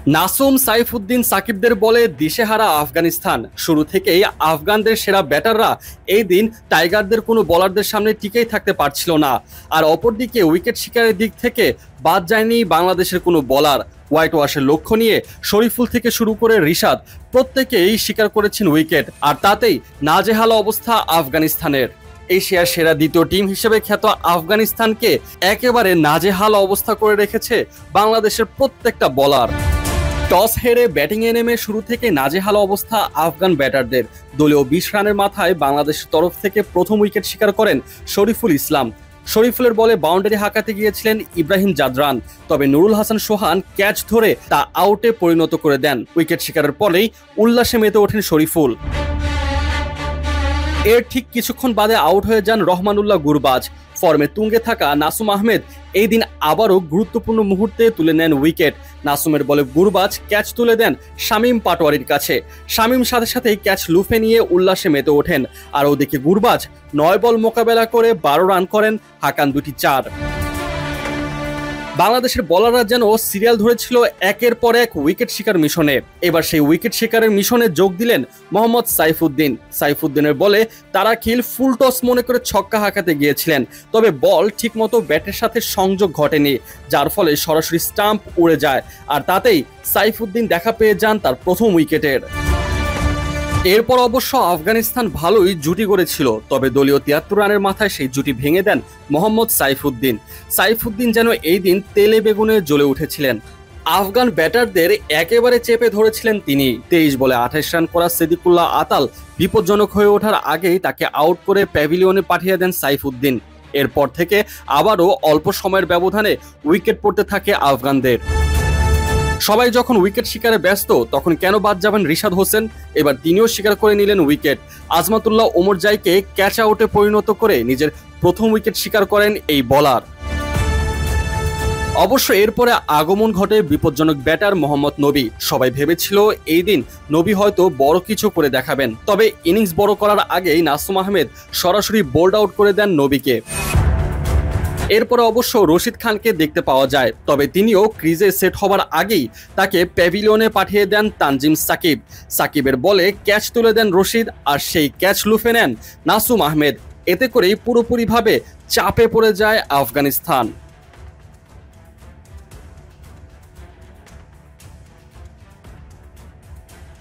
নাসুম, সাইফুদ্দিন, সাকিবদের বলে দিশেহারা আফগানিস্তান। শুরু থেকেই আফগানদের সেরা ব্যাটাররা এই দিন টাইগারদের কোনো বোলারদের সামনে টিকেই থাকতে পারছিল না। আর অপরদিকে উইকেট শিকারের দিক থেকে বাদ যায়নি বাংলাদেশের কোনো বোলার। হোয়াইট ওয়াশের লক্ষ্য নিয়ে শরীফুল থেকে শুরু করে রিশাদ প্রত্যেকেই শিকার করেছেন উইকেট, আর তাতেই নাজেহাল অবস্থা আফগানিস্তানের। এশিয়ার সেরা দ্বিতীয় টিম হিসেবে খ্যাত আফগানিস্তানকে একেবারে নাজেহাল অবস্থা করে রেখেছে বাংলাদেশের প্রত্যেকটা বোলার। টস হেরে ব্যাটিংয়ে নেমে শুরু থেকে নাজেহাল অবস্থা আফগান ব্যাটারদের। দলীয় 20 রানের মাথায় বাংলাদেশের তরফ থেকে প্রথম উইকেট শিকার করেন শরীফুল ইসলাম। শরীফুলের বলে বাউন্ডারি হাঁকাতে গিয়েছিলেন ইব্রাহিম জাদরান, তবে নুরুল হাসান সোহান ক্যাচ ধরে তা আউটে পরিণত করে দেন। উইকেট শিকারের পরেই উল্লাসে মেতে ওঠেন শরীফুল। এর ঠিক কিছুক্ষণ বাদে আউট হয়ে যান রহমানুল্লাহ গুরবাজ। ফর্মে তুঙ্গে থাকা নাসুম আহমেদ এই দিন আবারও গুরুত্বপূর্ণ মুহূর্তে তুলে নেন উইকেট। নাসুমের বলে গুরবাজ ক্যাচ তুলে দেন শামীম পাটোয়ারির কাছে। শামীম সাথে সাথেই ক্যাচ লুফে নিয়ে উল্লাসে মেতে ওঠেন। আর ওদিকে গুরবাজ 9 বল মোকাবেলা করে 12 রান করেন, হাঁকান 2টি 4। বাংলাদেশের বোলাররা যেন সিরিয়াল ধরেছিল একের পর এক উইকেট শিকার মিশনে। এবার সেই উইকেট শিকারের মিশনে যোগ দিলেন মোহাম্মদ সাইফুদ্দিন। সাইফুদ্দিনের বলে তারা খিল ফুল টস মনে করে ছক্কা হাঁকাতে গিয়েছিলেন, তবে বল ঠিকমতো ব্যাটের সাথে সংযোগ ঘটেনি, যার ফলে সরাসরি স্টাম্প উড়ে যায়। আর তাতেই সাইফুদ্দিন দেখা পেয়ে যান তার প্রথম উইকেটের। এরপর অবশ্য আফগানিস্তান ভালোই জুটি গড়েছিল, তবে দলীয় 73 রানের মাথায় সেই জুটি ভেঙে দেন মোহাম্মদ সাইফুদ্দিন। সাইফুদ্দিন যেন এই দিন তেলে বেগুনে জ্বলে উঠেছিলেন। আফগান ব্যাটারদের একেবারে চেপে ধরেছিলেন তিনি। 23 বলে 28 রান করা সিদ্দিকুল্লাহ আতাল বিপজ্জনক হয়ে ওঠার আগেই তাকে আউট করে প্যাভিলিয়নে পাঠিয়ে দেন সাইফুদ্দিন। এরপর থেকে আবারও অল্প সময়ের ব্যবধানে উইকেট পড়তে থাকে আফগানদের। সবাই যখন উইকেট শিকারে ব্যস্ত, তখন কেন বাদ যাবেন রিশাদ হোসেন? এবার তিনিও শিকার করে নিলেন উইকেট। আজমাতুল্লাহ ওমরজাইকে ক্যাচ আউটে পরিণত করে নিজের প্রথম উইকেট শিকার করেন এই বোলার। অবশ্য এরপরে আগমন ঘটে বিপজ্জনক ব্যাটার মোহাম্মদ নবী। সবাই ভেবেছিল এই দিন নবী হয়তো বড় কিছু করে দেখাবেন, তবে ইনিংস বড় করার আগেই নাসুম আহমেদ সরাসরি বোল্ড আউট করে দেন নবীকে। এরপরে অবশ্য রশিদ খানকে দেখতে পাওয়া যায়, তবে তিনিও ক্রিজে সেট হবার আগেই তাকে প্যাভিলিয়নে পাঠিয়ে দেন তানজিম সাকিব। সাকিবের বলে ক্যাচ তুলে দেন রশিদ, আর সেই ক্যাচ লুফে নেন নাসুম আহমেদ। এতে করেই পুরোপুরিভাবে চাপে পড়ে যায় আফগানিস্তান।